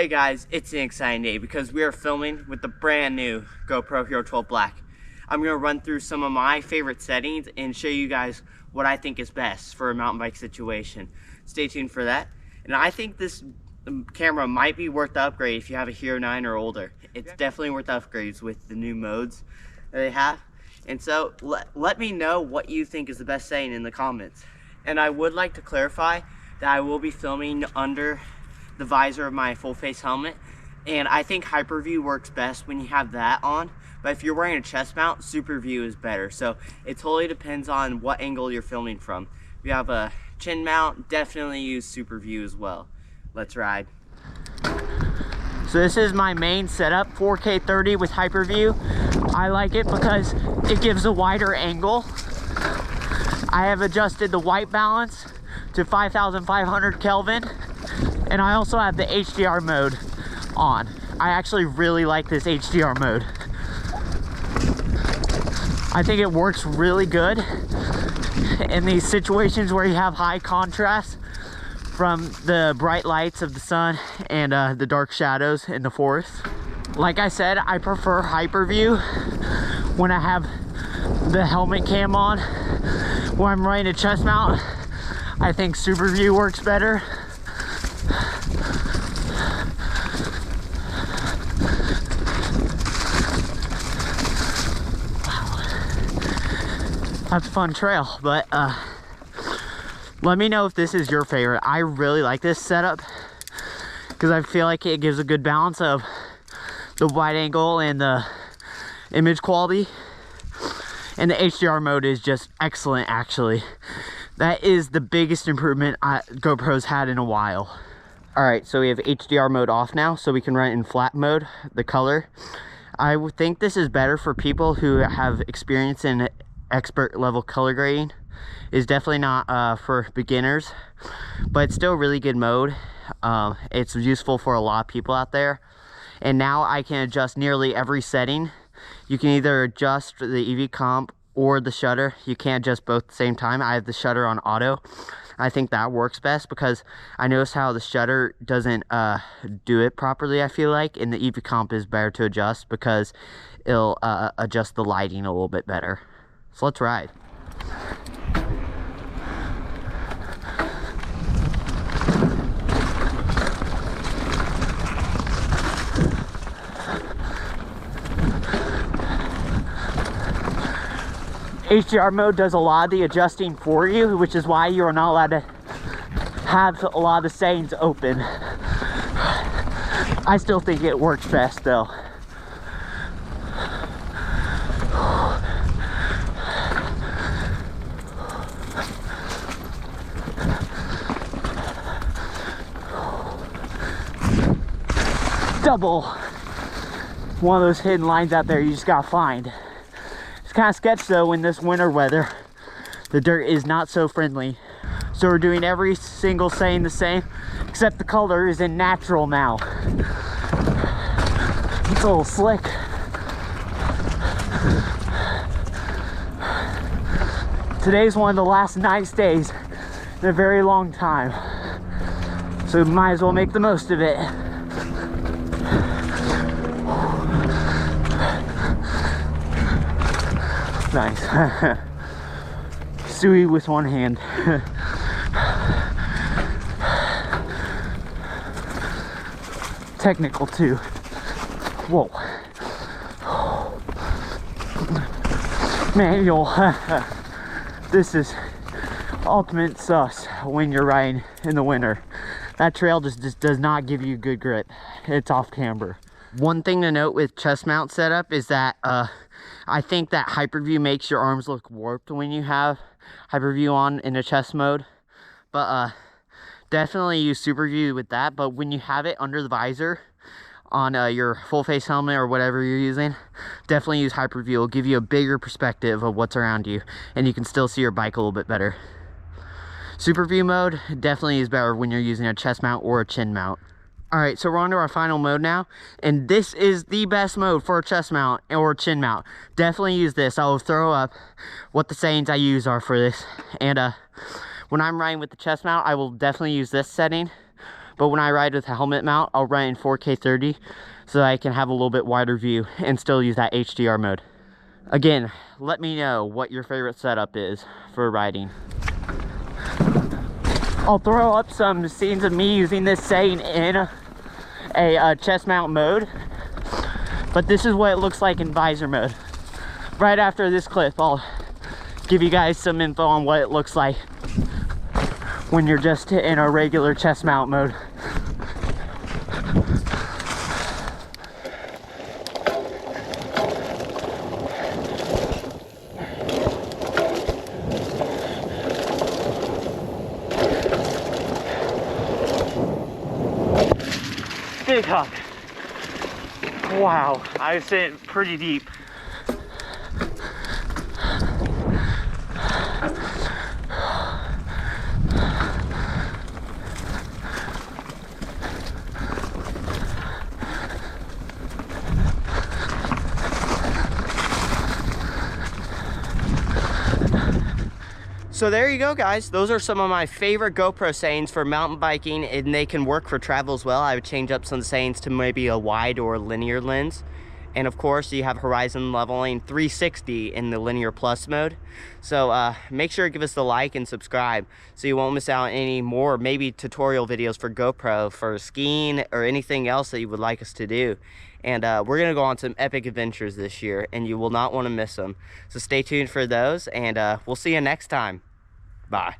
Hey guys, it's an exciting day because we are filming with the brand new GoPro Hero 12 Black. I'm going to run through some of my favorite settings and show you guys what I think is best for a mountain bike situation. Stay tuned for that. And I think this camera might be worth the upgrade if you have a Hero 9 or older. It's definitely worth the upgrades with the new modes that they have. And so let me know what you think is the best setting in the comments. And I would like to clarify that I will be filming under the visor of my full face helmet, and I think Hyperview works best when you have that on, but if you're wearing a chest mount, Superview is better. So it totally depends on what angle you're filming from. If you have a chin mount, definitely use Superview as well. Let's ride. So this is my main setup, 4K 30 with Hyperview. I like it because it gives a wider angle. I have adjusted the white balance to 5,500 Kelvin. And I also have the HDR mode on. I actually really like this HDR mode. I think it works really good in these situations where you have high contrast from the bright lights of the sun and the dark shadows in the forest. Like I said, I prefer Hyperview when I have the helmet cam on. When I'm running a chest mount, I think Superview works better. That's a fun trail, but let me know if this is your favorite. I really like this setup because I feel like it gives a good balance of the wide angle and the image quality, and the HDR mode is just excellent. Actually, that is the biggest improvement GoPro's had in a while. All right, so we have HDR mode off now, so we can run it in flat mode, the color. I would think this is better for people who have experience in expert level color grading. Is definitely not for beginners, but it's still a really good mode. It's useful for a lot of people out there. And now I can adjust nearly every setting. You can either adjust the EV comp or the shutter. You can't adjust both at the same time. I have the shutter on auto. I think that works best because I noticed how the shutter doesn't do it properly, I feel like, and the EV comp is better to adjust because it'll adjust the lighting a little bit better. So let's ride. HDR mode does a lot of the adjusting for you, which is why you are not allowed to have a lot of the settings open. I still think it works best though. Double. One of those hidden lines out there you just gotta find. It's kind of sketch though in this winter weather. The dirt is not so friendly. So we're doing every single setting the same, except the color is in natural now. It's a little slick. Today's one of the last nice days in a very long time. So we might as well make the most of it. Nice. Suey with one hand. Technical too. Whoa. Manual. This is ultimate sus when you're riding in the winter. That trail just does not give you good grip. It's off camber. One thing to note with chest mount setup is that I think that Hyperview makes your arms look warped when you have Hyperview on in a chest mode. But definitely use Superview with that. But when you have it under the visor on your full face helmet or whatever you're using, definitely use Hyperview. It'll give you a bigger perspective of what's around you, and you can still see your bike a little bit better. Superview mode definitely is better when you're using a chest mount or a chin mount. All right, so we're on to our final mode now, and this is the best mode for a chest mount or chin mount. Definitely use this. I will throw up what the settings I use are for this. And when I'm riding with the chest mount, I will definitely use this setting. but when I ride with a helmet mount, I'll run in 4K 30 so that I can have a little bit wider view and still use that HDR mode. Again, let me know what your favorite setup is for riding. I'll throw up some scenes of me using this setting in a chest mount mode, but this is what it looks like in visor mode. Right after this clip, I'll give you guys some info on what it looks like when you're just in a regular chest mount mode. Big hug. Wow, I was sitting pretty deep. So there you go, guys. Those are some of my favorite GoPro settings for mountain biking, and they can work for travel as well. I would change up some of the settings to maybe a wide or linear lens. And of course, you have horizon leveling 360 in the linear plus mode. So make sure to give us the like and subscribe so you won't miss out on any more maybe tutorial videos for GoPro for skiing or anything else that you would like us to do. And we're gonna go on some epic adventures this year, and you will not want to miss them. So stay tuned for those, and we'll see you next time. Bye.